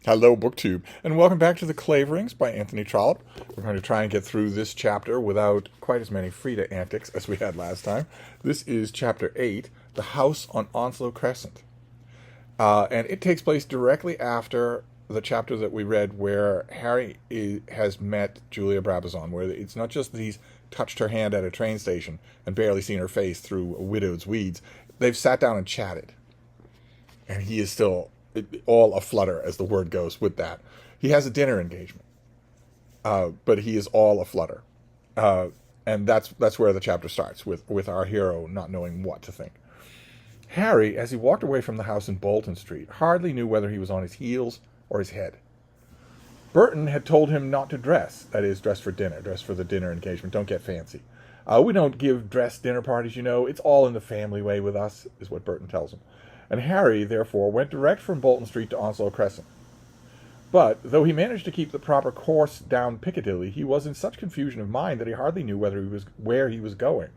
Hello, BookTube, and welcome back to the Claverings by Anthony Trollope. We're going to try and get through this chapter without quite as many Frida antics as we had last time. This is Chapter 8, The House on Onslow Crescent. And it takes place directly after the chapter that we read where Harry has met Julia Brabazon, where it's not just that he's touched her hand at a train station and barely seen her face through a widow's weeds. They've sat down and chatted. And he is still all aflutter, as the word goes, with that. He has a dinner engagement, but he is all aflutter. And that's where the chapter starts, with our hero not knowing what to think. Harry, as he walked away from the house in Bolton Street, hardly knew whether he was on his heels or his head. Burton had told him not to dress, that is, dress for dinner, dress for the dinner engagement, don't get fancy. We don't give dress dinner parties, you know, it's all in the family way with us, is what Burton tells him. And Harry, therefore, went direct from Bolton Street to Onslow Crescent. But, though he managed to keep the proper course down Piccadilly, he was in such confusion of mind that he hardly knew where he was going.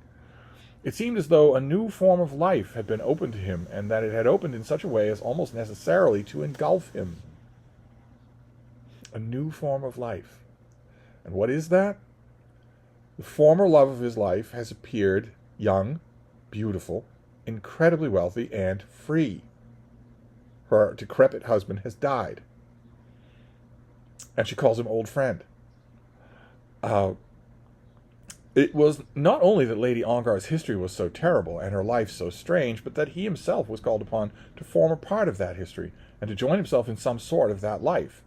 It seemed as though a new form of life had been opened to him, and that it had opened in such a way as almost necessarily to engulf him. A new form of life. And what is that? The former love of his life has appeared young, beautiful, incredibly wealthy, and free. Her decrepit husband has died. And she calls him old friend. It was not only that Lady Ongar's history was so terrible and her life so strange, but that he himself was called upon to form a part of that history and to join himself in some sort of that life.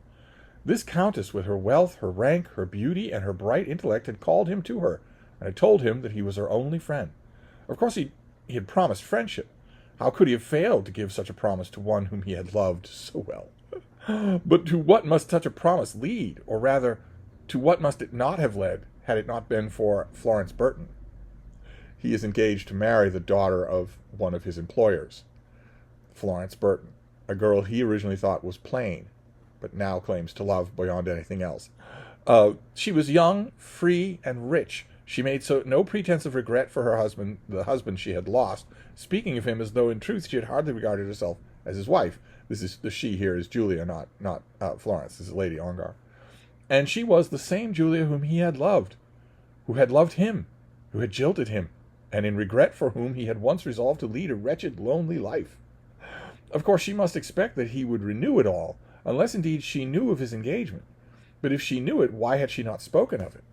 This countess, with her wealth, her rank, her beauty, and her bright intellect, had called him to her, and had told him that he was her only friend. Of course, he had promised friendship. How could he have failed to give such a promise to one whom he had loved so well? But to what must such a promise lead? Or rather, to what must it not have led, had it not been for Florence Burton? He is engaged to marry the daughter of one of his employers, Florence Burton, a girl he originally thought was plain, but now claims to love beyond anything else. She was young, free, and rich. She made no pretense of regret for her husband, the husband she had lost, speaking of him as though in truth she had hardly regarded herself as his wife. The she here is Julia, not Florence. This is Lady Ongar. And she was the same Julia whom he had loved, who had loved him, who had jilted him, and in regret for whom he had once resolved to lead a wretched, lonely life. Of course, she must expect that he would renew it all, unless indeed she knew of his engagement. But if she knew it, why had she not spoken of it?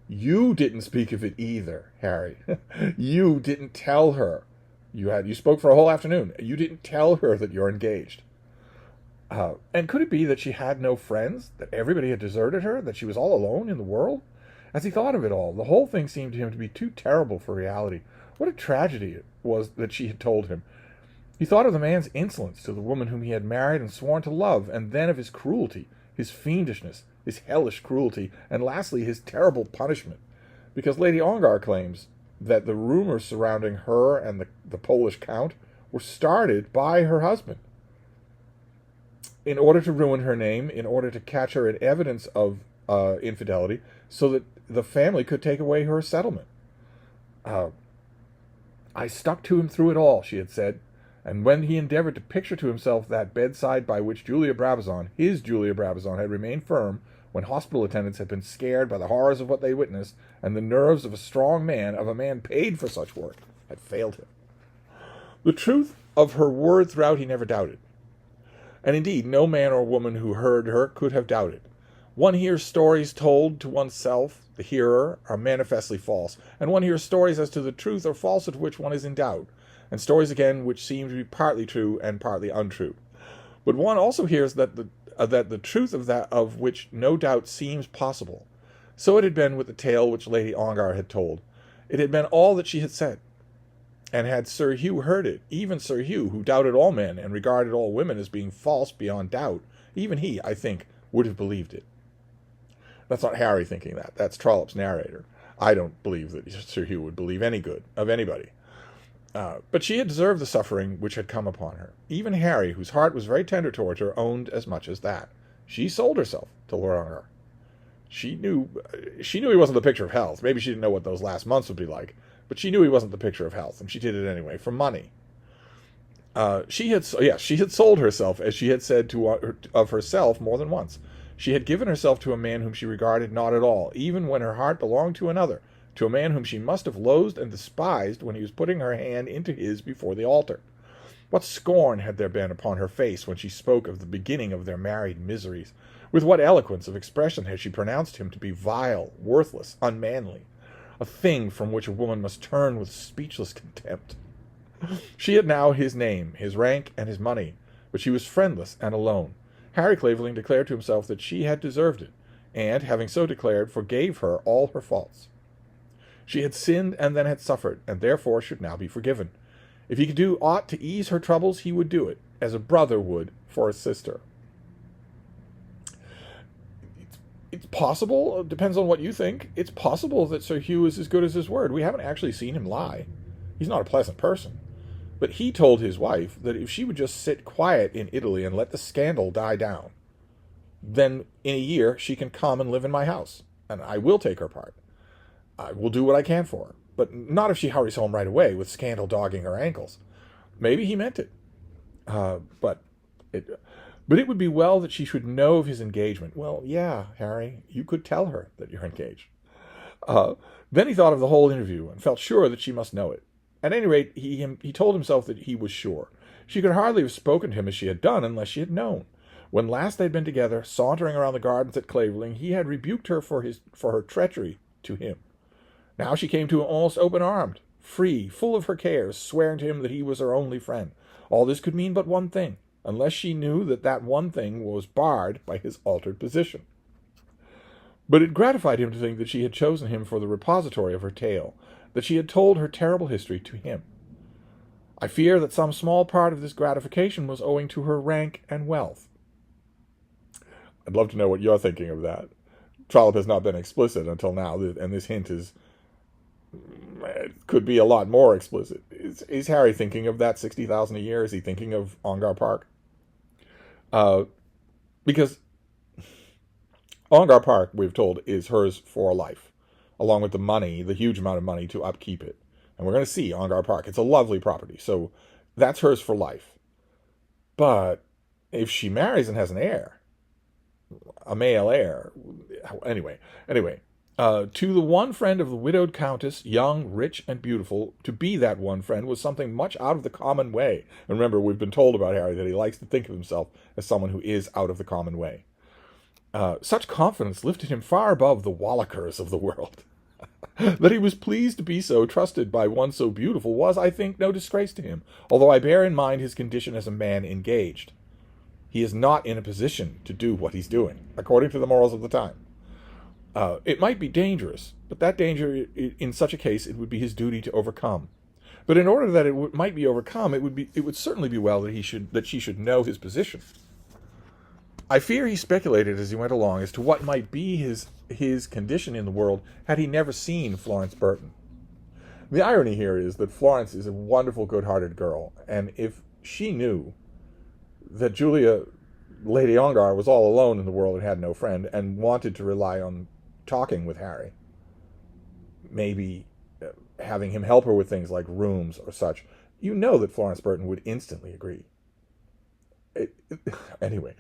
You didn't speak of it either, Harry. You didn't tell her. You spoke for a whole afternoon. You didn't tell her that you're engaged. And could it be that she had no friends? That everybody had deserted her? That she was all alone in the world? As he thought of it all, the whole thing seemed to him to be too terrible for reality. What a tragedy it was that she had told him. He thought of the man's insolence to the woman whom he had married and sworn to love, and then of his cruelty, his fiendishness, his hellish cruelty, and lastly his terrible punishment, because Lady Ongar claims that the rumors surrounding her and the Polish count were started by her husband in order to ruin her name, in order to catch her in evidence of infidelity, so that the family could take away her settlement. I stuck to him through it all, she had said, and when he endeavored to picture to himself that bedside by which Julia Brabazon, his Julia Brabazon, had remained firm, when hospital attendants had been scared by the horrors of what they witnessed, and the nerves of a strong man, of a man paid for such work, had failed him. The truth of her word throughout he never doubted. And indeed, no man or woman who heard her could have doubted. One hears stories told to oneself, the hearer, are manifestly false, and one hears stories as to the truth or falsehood of which one is in doubt, and stories again which seem to be partly true and partly untrue. But one also hears that the truth of which no doubt seems possible. So it had been with the tale which Lady Ongar had told. It had been all that she had said. And had Sir Hugh heard it, even Sir Hugh, who doubted all men and regarded all women as being false beyond doubt, even he, I think, would have believed it. That's not Harry thinking that. That's Trollope's narrator. I don't believe that Sir Hugh would believe any good of anybody. But she had deserved the suffering which had come upon her. Even Harry, whose heart was very tender towards her, owned as much as that. She sold herself to Lord Ongar. She knew he wasn't the picture of health. Maybe she didn't know what those last months would be like, but she knew he wasn't the picture of health, and she did it anyway, for money. She had sold herself, as she had said of herself more than once. She had given herself to a man whom she regarded not at all, even when her heart belonged to another, to a man whom she must have loathed and despised when he was putting her hand into his before the altar. What scorn had there been upon her face when she spoke of the beginning of their married miseries? With what eloquence of expression had she pronounced him to be vile, worthless, unmanly, a thing from which a woman must turn with speechless contempt. She had now his name, his rank, and his money, but she was friendless and alone. Harry Clavering declared to himself that she had deserved it, and, having so declared, forgave her all her faults. She had sinned and then had suffered, and therefore should now be forgiven. If he could do aught to ease her troubles, he would do it, as a brother would for a sister. It's possible, depends on what you think, it's possible that Sir Hugh is as good as his word. We haven't actually seen him lie. He's not a pleasant person. But he told his wife that if she would just sit quiet in Italy and let the scandal die down, then in a year she can come and live in my house, and I will take her part. I will do what I can for her, but not if she hurries home right away with scandal dogging her ankles. Maybe he meant it. But it would be well that she should know of his engagement. Well, yeah, Harry, you could tell her that you're engaged. Then he thought of the whole interview and felt sure that she must know it. At any rate, he told himself that he was sure. She could hardly have spoken to him as she had done unless she had known. When last they had been together, sauntering around the gardens at Clavering, he had rebuked her for her treachery to him. Now she came to him almost open-armed, free, full of her cares, swearing to him that he was her only friend. All this could mean but one thing, unless she knew that that one thing was barred by his altered position. But it gratified him to think that she had chosen him for the repository of her tale, that she had told her terrible history to him. I fear that some small part of this gratification was owing to her rank and wealth. I'd love to know what you're thinking of that. Trollope has not been explicit until now, and this hint could be a lot more explicit. Is Harry thinking of that 60,000 a year? Is he thinking of Ongar Park? Because Ongar Park, we've told, is hers for life, along with the money, the huge amount of money to upkeep it. And we're going to see Ongar Park. It's a lovely property, so that's hers for life. But if she marries and has an heir, a male heir, anyway, to the one friend of the widowed countess, young, rich, and beautiful, to be that one friend was something much out of the common way. And remember, we've been told about Harry that he likes to think of himself as someone who is out of the common way. Such confidence lifted him far above the Wallachers of the world. That he was pleased to be so trusted by one so beautiful was, I think, no disgrace to him, although I bear in mind his condition as a man engaged. He is not in a position to do what he's doing, according to the morals of the time. It might be dangerous, but that danger, in such a case, it would be his duty to overcome. But in order that it might be overcome, it would certainly be well that she should know his position. I fear he speculated as he went along as to what might be his condition in the world had he never seen Florence Burton. The irony here is that Florence is a wonderful, good-hearted girl, and if she knew that Julia, Lady Ongar, was all alone in the world and had no friend, and wanted to rely on talking with Harry, maybe having him help her with things like rooms or such, you know that Florence Burton would instantly agree. Anyway,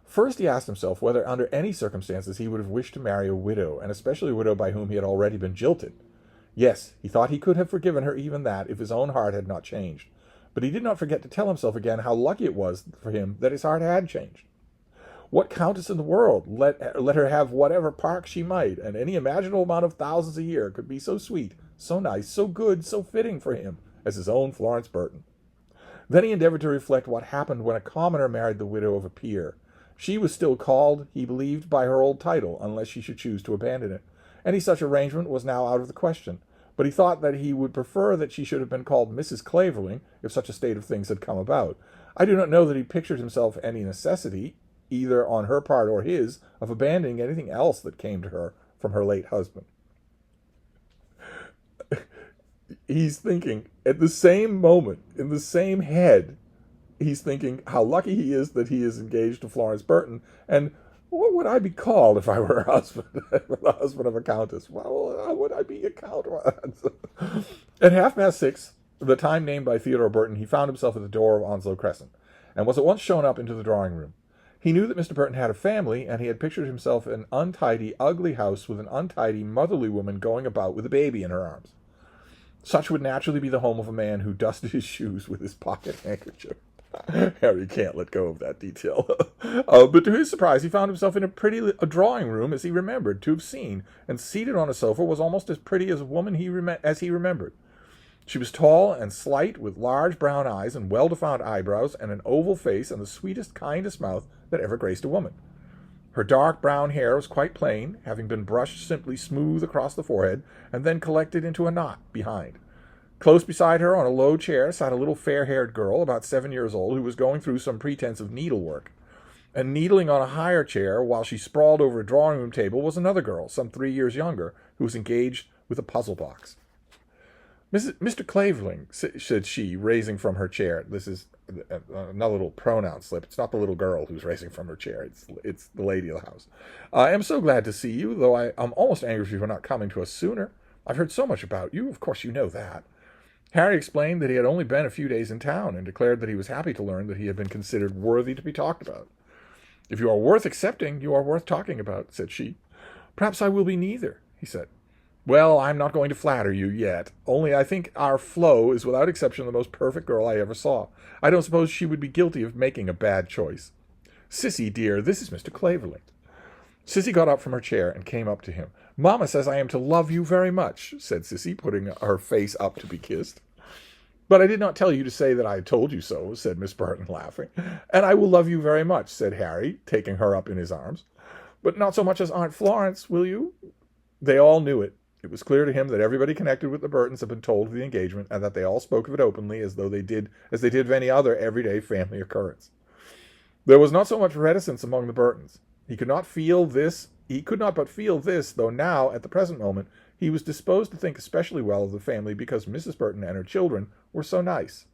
first he asked himself whether under any circumstances he would have wished to marry a widow, and especially a widow by whom he had already been jilted. Yes, he thought he could have forgiven her even that if his own heart had not changed. But he did not forget to tell himself again how lucky it was for him that his heart had changed. What countess in the world, let her have whatever park she might, and any imaginable amount of thousands a year, could be so sweet, so nice, so good, so fitting for him as his own Florence Burton? Then he endeavored to reflect what happened when a commoner married the widow of a peer. She was still called, he believed, by her old title, unless she should choose to abandon it. Any such arrangement was now out of the question, but he thought that he would prefer that she should have been called Mrs. Clavering, if such a state of things had come about. I do not know that he pictured himself any necessity, either on her part or his, of abandoning anything else that came to her from her late husband. He's thinking, at the same moment, in the same head, he's thinking how lucky he is that he is engaged to Florence Burton, and what would I be called if I were her husband, the husband of a countess? Well, how would I be a count? At 6:30, the time named by Theodore Burton, he found himself at the door of Onslow Crescent, and was at once shown up into the drawing-room. He knew that Mr. Burton had a family, and he had pictured himself an untidy, ugly house with an untidy, motherly woman going about with a baby in her arms. Such would naturally be the home of a man who dusted his shoes with his pocket handkerchief. Harry can't let go of that detail. But to his surprise, he found himself in a drawing room as he remembered to have seen, and seated on a sofa was almost as pretty as a woman as he remembered. She was tall and slight, with large brown eyes and well-defined eyebrows and an oval face and the sweetest, kindest mouth that ever graced a woman. Her dark brown hair was quite plain, having been brushed simply smooth across the forehead and then collected into a knot behind. Close beside her on a low chair sat a little fair-haired girl about 7 years old who was going through some pretense of needlework. And needling on a higher chair while she sprawled over a drawing-room table was another girl, some 3 years younger, who was engaged with a puzzle box. Mr. Clavering, said she, raising from her chair. This is another little pronoun slip. It's not the little girl who's raising from her chair. It's the lady of the house. I am so glad to see you, though I'm almost angry for not coming to us sooner. I've heard so much about you. Of course you know that. Harry explained that he had only been a few days in town, and declared that he was happy to learn that he had been considered worthy to be talked about. If you are worth accepting, you are worth talking about, said she. Perhaps I will be neither, he said. Well, I'm not going to flatter you yet, only I think our Flo is without exception the most perfect girl I ever saw. I don't suppose she would be guilty of making a bad choice. Sissy, dear, this is Mr. Clavering. Sissy got up from her chair and came up to him. Mamma says I am to love you very much, said Sissy, putting her face up to be kissed. But I did not tell you to say that I had told you so, said Miss Burton, laughing. And I will love you very much, said Harry, taking her up in his arms. But not so much as Aunt Florence, will you? They all knew it. It was clear to him that everybody connected with the Burtons had been told of the engagement, and that they all spoke of it openly as they did of any other everyday family occurrence. There was not so much reticence among the Burtons. He could not but feel this, though now, at the present moment, he was disposed to think especially well of the family because Mrs. Burton and her children were so nice.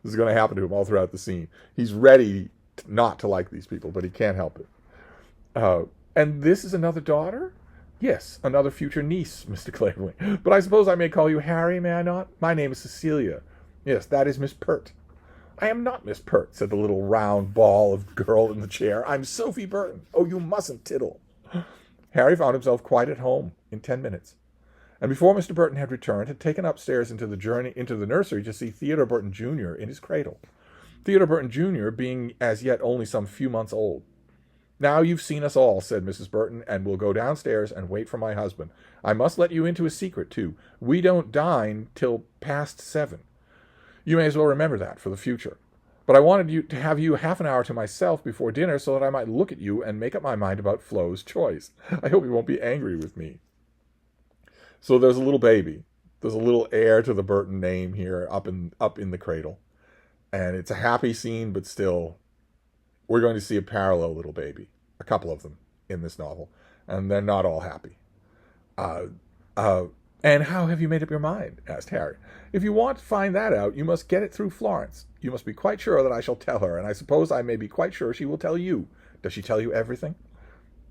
This is going to happen to him all throughout the scene. He's ready not to like these people, but he can't help it. And this is another daughter? Yes, another future niece, Mr. Clavering. But I suppose I may call you Harry, may I not? My name is Cecilia. Yes, that is Miss Pert. I am not Miss Pert, said the little round ball of girl in the chair. I'm Sophie Burton. Oh, you mustn't tittle. Harry found himself quite at home in 10 minutes, and before Mr. Burton had returned, had taken upstairs into the nursery to see Theodore Burton Jr. in his cradle. Theodore Burton Jr. being as yet only some few months old. Now you've seen us all, said Mrs. Burton, and we'll go downstairs and wait for my husband. I must let you into a secret, too. We don't dine till past 7. You may as well remember that for the future. But I wanted to have you half an hour to myself before dinner so that I might look at you and make up my mind about Flo's choice. I hope you won't be angry with me. So there's a little baby. There's a little heir to the Burton name here up in the cradle. And it's a happy scene, but still, we're going to see a parallel little baby. A couple of them in this novel. And they're not all happy. And how have you made up your mind? Asked Harry. If you want to find that out, you must get it through Florence. You must be quite sure that I shall tell her, and I suppose I may be quite sure she will tell you. Does she tell you everything?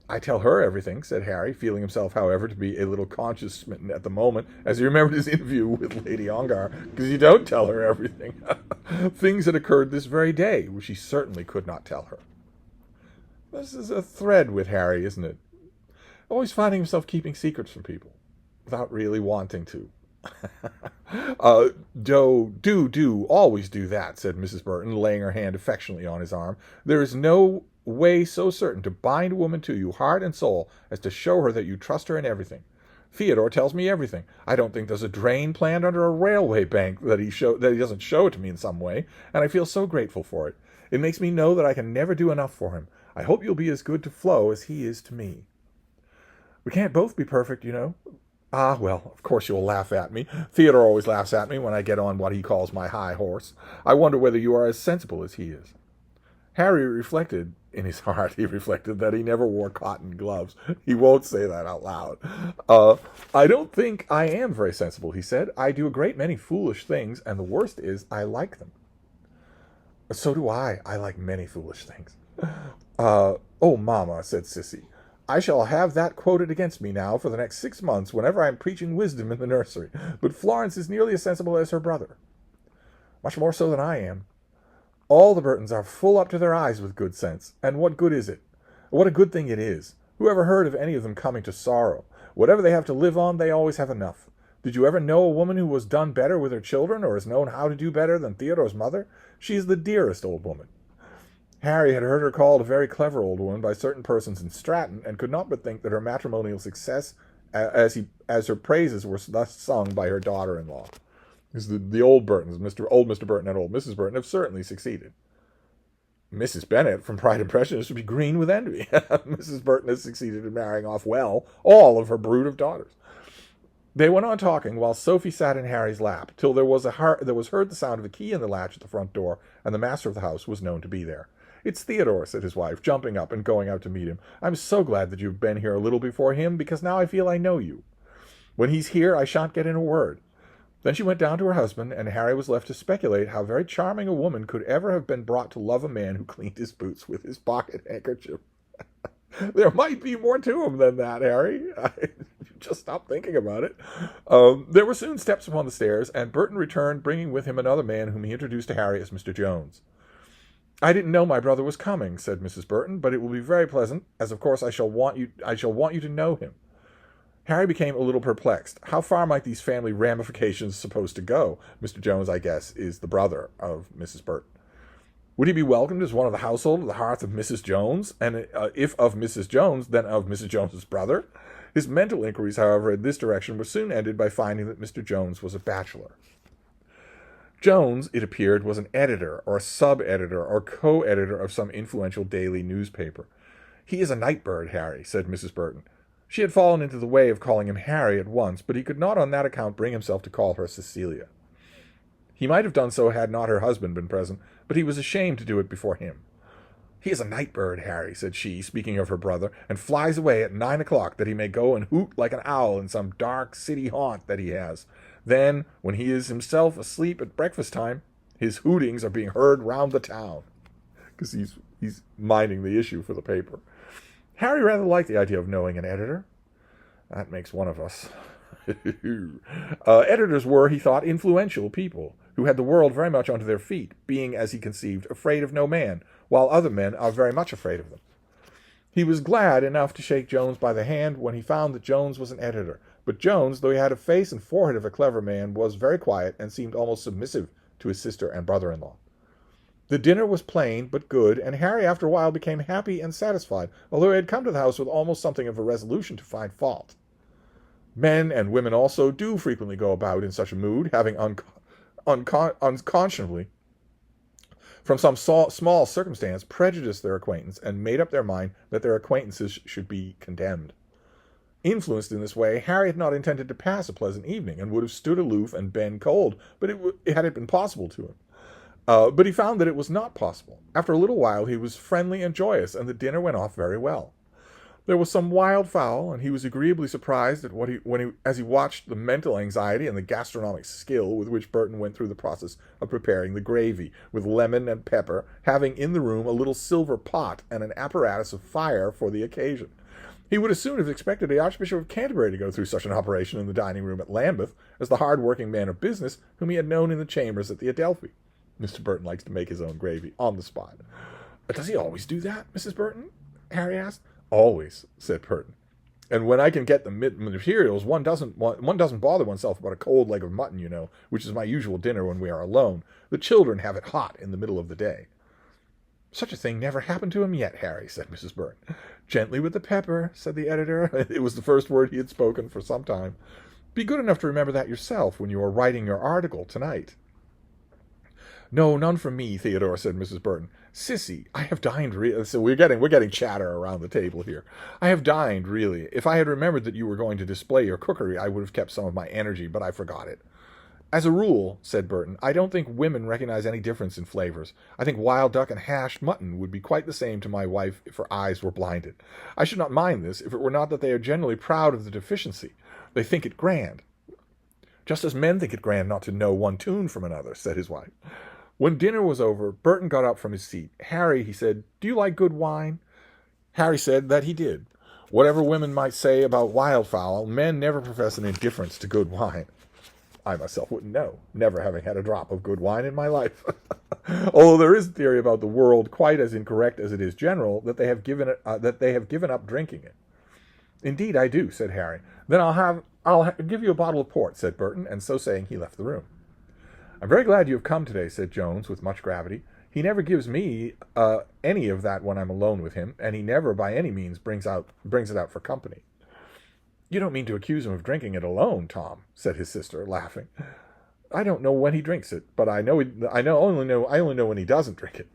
I tell her everything, said Harry, feeling himself, however, to be a little conscience smitten at the moment, as he remembered his interview with Lady Ongar, because you don't tell her everything. Things had occurred this very day, which he certainly could not tell her. This is a thread with Harry, isn't it? Always finding himself keeping secrets from people, without really wanting to. Always do that, said Mrs. Burton, laying her hand affectionately on his arm. There is no way so certain to bind a woman to you, heart and soul, as to show her that you trust her in everything. Theodore tells me everything. I don't think there's a drain planned under a railway bank that he doesn't show it to me in some way, and I feel so grateful for it. It makes me know that I can never do enough for him. I hope you'll be as good to Flo as he is to me. We can't both be perfect, you know. Ah, well, of course you'll laugh at me. Theodore always laughs at me when I get on what he calls my high horse. I wonder whether you are as sensible as he is. Harry reflected, in his heart, that he never wore cotton gloves. He won't say that out loud. I don't think I am very sensible, he said. I do a great many foolish things, and the worst is I like them. So do I. I like many foolish things. Oh, Mamma, said Sissy. I shall have that quoted against me now for the next 6 months whenever I am preaching wisdom in the nursery. But Florence is nearly as sensible as her brother. Much more so than I am. All the Burtons are full up to their eyes with good sense. And what good is it? What a good thing it is. Who ever heard of any of them coming to sorrow? Whatever they have to live on, they always have enough. Did you ever know a woman who has done better with her children, or has known how to do better than Theodore's mother? She is the dearest old woman. Harry had heard her called a very clever old woman by certain persons in Stratton, and could not but think that her matrimonial success, as her praises were thus sung by her daughter-in-law. Because the old Burtons, old Mr. Burton and old Mrs. Burton, have certainly succeeded. Mrs. Bennet, from Pride and Prejudice, would be green with envy. Mrs. Burton has succeeded in marrying off well all of her brood of daughters. They went on talking while Sophie sat in Harry's lap, till there was heard the sound of a key in the latch at the front door, and the master of the house was known to be there. "It's Theodore," said his wife, jumping up and going out to meet him. "I'm so glad that you've been here a little before him, because now I feel I know you. When he's here, I shan't get in a word." Then she went down to her husband, and Harry was left to speculate how very charming a woman could ever have been brought to love a man who cleaned his boots with his pocket handkerchief. There might be more to him than that, Harry. Just stop thinking about it. There were soon steps upon the stairs, and Burton returned, bringing with him another man whom he introduced to Harry as Mr. Jones. "I didn't know my brother was coming," said Mrs. Burton, "but it will be very pleasant, as of course I shall want you to know him." Harry became a little perplexed. How far might these family ramifications supposed to go? Mr. Jones, I guess, is the brother of Mrs. Burton. Would he be welcomed as one of the household at the hearth of Mrs. Jones? And if of Mrs. Jones, then of Mrs. Jones's brother? His mental inquiries, however, in this direction were soon ended by finding that Mr. Jones was a bachelor. Jones, it appeared, was an editor, or sub-editor, or co-editor of some influential daily newspaper. "He is a night-bird, Harry," said Mrs. Burton. She had fallen into the way of calling him Harry at once, but he could not on that account bring himself to call her Cecilia. He might have done so had not her husband been present, but he was ashamed to do it before him. "He is a night-bird, Harry," said she, speaking of her brother, "and flies away at 9 o'clock that he may go and hoot like an owl in some dark city haunt that he has. Then, when he is himself asleep at breakfast-time, his hootings are being heard round the town." Because he's minding the issue for the paper. Harry rather liked the idea of knowing an editor. That makes one of us. Editors were, he thought, influential people, who had the world very much under their feet, being, as he conceived, afraid of no man, while other men are very much afraid of them. He was glad enough to shake Jones by the hand when he found that Jones was an editor, but Jones, though he had a face and forehead of a clever man, was very quiet and seemed almost submissive to his sister and brother-in-law. The dinner was plain but good, and Harry after a while became happy and satisfied, although he had come to the house with almost something of a resolution to find fault. Men and women also do frequently go about in such a mood, having unconscionably, from some small circumstance, prejudiced their acquaintance, and made up their mind that their acquaintances should be condemned. Influenced in this way, Harry had not intended to pass a pleasant evening, and would have stood aloof and been cold, but had it been possible to him. But he found that it was not possible. After a little while he was friendly and joyous, and the dinner went off very well. There was some wild fowl, and he was agreeably surprised at as he watched the mental anxiety and the gastronomic skill with which Burton went through the process of preparing the gravy, with lemon and pepper, having in the room a little silver pot and an apparatus of fire for the occasion. He would as soon have expected the Archbishop of Canterbury to go through such an operation in the dining-room at Lambeth as the hard-working man of business whom he had known in the chambers at the Adelphi. Mr. Burton likes to make his own gravy on the spot. "Does he always do that, Mrs. Burton?" Harry asked. "Always," said Burton. "And when I can get the materials, one doesn't bother oneself about a cold leg of mutton, you know, which is my usual dinner when we are alone. The children have it hot in the middle of the day." "Such a thing never happened to him yet, Harry," said Mrs. Burton. "Gently with the pepper," said the editor. It was the first word he had spoken for some time. "Be good enough to remember that yourself when you are writing your article tonight." "No, none from me, Theodore," said Mrs. Burton. "Sissy, I have dined so we're getting chatter around the table here. I have dined, really. If I had remembered that you were going to display your cookery, I would have kept some of my energy, but I forgot it." "As a rule," said Burton, "I don't think women recognize any difference in flavors. I think wild duck and hashed mutton would be quite the same to my wife if her eyes were blinded. I should not mind this if it were not that they are generally proud of the deficiency. They think it grand." "Just as men think it grand not to know one tune from another," said his wife. When dinner was over, Burton got up from his seat. "Harry," he said, "do you like good wine?" Harry said that he did. Whatever women might say about wildfowl, men never profess an indifference to good wine. I myself wouldn't know, never having had a drop of good wine in my life. Although there is a theory about the world quite as incorrect as it is general that they have given up drinking it. Indeed, I do, said Harry. Then I'll give you a bottle of port, said Burton, and so saying he left the room. I'm very glad you have come today, said Jones with much gravity. He never gives me any of that when I'm alone with him, and he never by any means brings it out for company. You don't mean to accuse him of drinking it alone, Tom, said his sister, laughing. I don't know when he drinks it, but I only know when he doesn't drink it.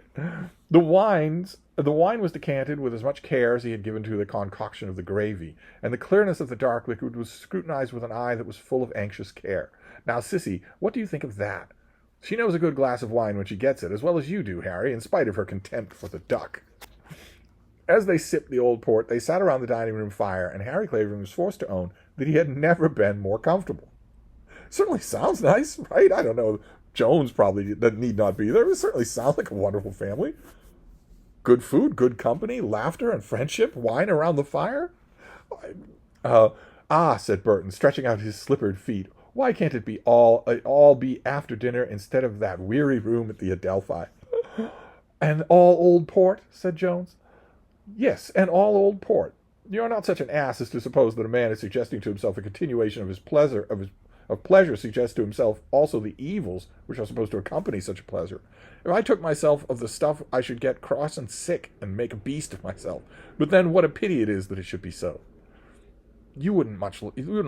The wine was decanted with as much care as he had given to the concoction of the gravy, and the clearness of the dark liquid was scrutinized with an eye that was full of anxious care. Now, Sissy, what do you think of that? She knows a good glass of wine when she gets it, as well as you do, Harry, in spite of her contempt for the duck. As they sipped the old port, they sat around the dining room fire, and Harry Clavering was forced to own that he had never been more comfortable. Certainly sounds nice, right? I don't know. Jones probably need not be there. It certainly sounds like a wonderful family. Good food, good company, laughter and friendship, wine around the fire. Said Burton, stretching out his slippered feet. Why can't it be all be after dinner instead of that weary room at the Adelphi? And all old port, said Jones. Yes, and all old port. You are not such an ass as to suppose that a man is suggesting to himself a continuation of his pleasure suggests to himself also the evils which are supposed to accompany such a pleasure. If I took myself of the stuff, I should get cross and sick and make a beast of myself. But then what a pity it is that it should be so. You wouldn't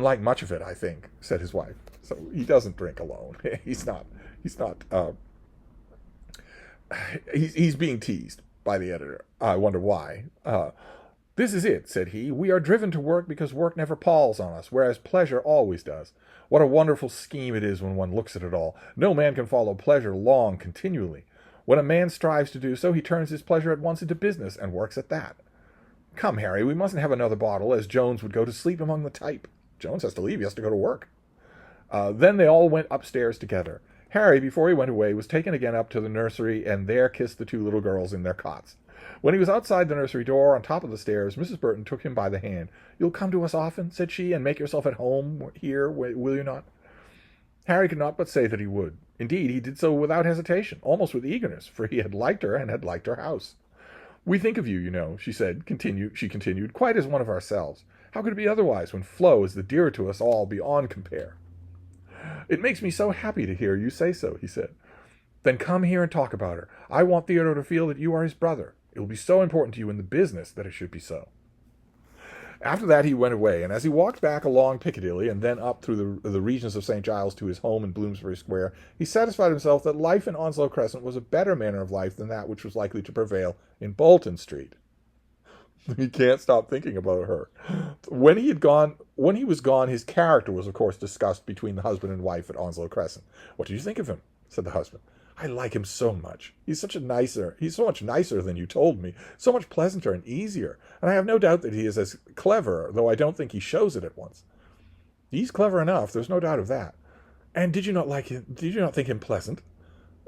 like much of it, I think, said his wife. So he doesn't drink alone. He's being teased by the editor. I wonder why. This is it, said he. We are driven to work because work never palls on us, whereas pleasure always does. What a wonderful scheme it is when one looks at it all. No man can follow pleasure long continually. When a man strives to do so, he turns his pleasure at once into business and works at that. Come, Harry, we mustn't have another bottle, as Jones would go to sleep among the type. Jones has to leave. He has to go to work. Then they all went upstairs together. Harry, before he went away, was taken again up to the nursery and there kissed the two little girls in their cots. When he was outside the nursery door, on top of the stairs, Mrs. Burton took him by the hand. You'll come to us often, said she, and make yourself at home here, will you not? Harry could not but say that he would. Indeed, he did so without hesitation, almost with eagerness, for he had liked her and had liked her house. We think of you, you know, she continued, quite as one of ourselves. How could it be otherwise when Flo is the dearer to us all beyond compare? It makes me so happy to hear you say so, he said. Then come here and talk about her. I want Theodore to feel that you are his brother. It will be so important to you in the business that it should be so. After that he went away, and as he walked back along Piccadilly and then up through the regions of St. Giles to his home in Bloomsbury Square, he satisfied himself that life in Onslow Crescent was a better manner of life than that which was likely to prevail in Bolton Street. He can't stop thinking about her. When he was gone, his character was, of course, discussed between the husband and wife at Onslow Crescent. What do you think of him? Said the husband. I like him so much. He's so much nicer than you told me, so much pleasanter and easier, and I have no doubt that he is as clever, though I don't think he shows it at once. He's clever enough, there's no doubt of that. And did you not like him? Did you not think him pleasant?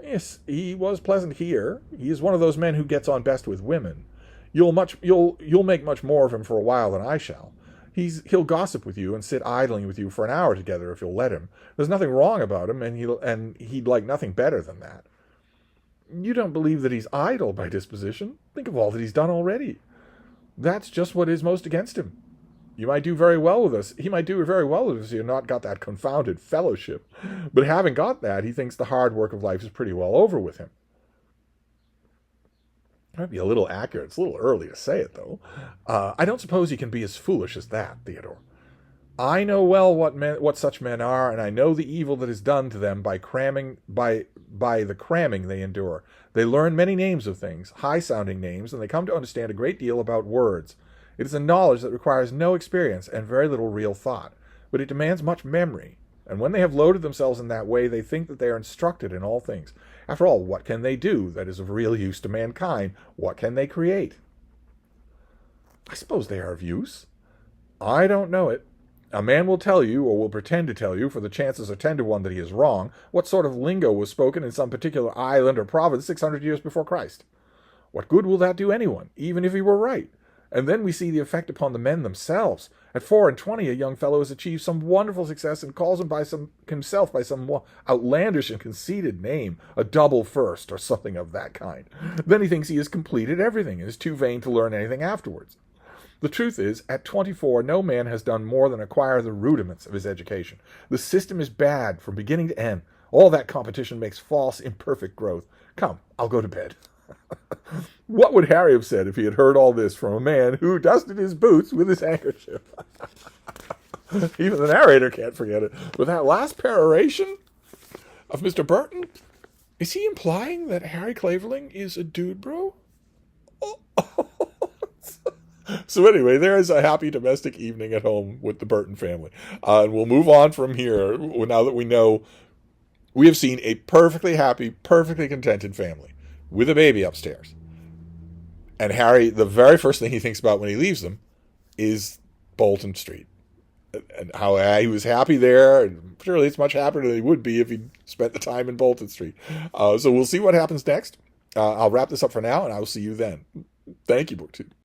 Yes, he was pleasant here. He is one of those men who gets on best with women. You'll make much more of him for a while than I shall. He'll gossip with you and sit idling with you for an hour together if you'll let him. There's nothing wrong about him, and he'd like nothing better than that. You don't believe that he's idle by disposition? Think of all that he's done already. That's just what is most against him. You might do very well with us. He might do very well with us if he had not got that confounded fellowship. But having got that, he thinks the hard work of life is pretty well over with him. Might be a little accurate. It's a little early to say it, though. I don't suppose he can be as foolish as that, Theodore. I know well what such men are, and I know the evil that is done to them by the cramming they endure. They learn many names of things, high-sounding names, and they come to understand a great deal about words. It is a knowledge that requires no experience and very little real thought, but it demands much memory. And when they have loaded themselves in that way, they think that they are instructed in all things. After all, what can they do that is of real use to mankind? What can they create? I suppose they are of use. I don't know it. A man will tell you, or will pretend to tell you, for the chances are 10 to 1 that he is wrong, what sort of lingo was spoken in some particular island or province 600 years before Christ. What good will that do anyone, even if he were right? And then we see the effect upon the men themselves. At 24, a young fellow has achieved some wonderful success and calls himself by some outlandish and conceited name, a double first or something of that kind. Then he thinks he has completed everything and is too vain to learn anything afterwards. The truth is, at 24, no man has done more than acquire the rudiments of his education. The system is bad from beginning to end. All that competition makes false, imperfect growth. Come, I'll go to bed. What would Harry have said if he had heard all this from a man who dusted his boots with his handkerchief? Even the narrator can't forget it. With that last peroration of Mr. Burton, is he implying that Harry Clavering is a dude bro? So anyway, there is a happy domestic evening at home with the Burton family. And we'll move on from here now that we know we have seen a perfectly happy, perfectly contented family with a baby upstairs. And Harry, the very first thing he thinks about when he leaves them is Bolton Street. And how he was happy there. And surely it's much happier than he would be if he'd spent the time in Bolton Street. So we'll see what happens next. I'll wrap this up for now, and I will see you then. Thank you, BookTube.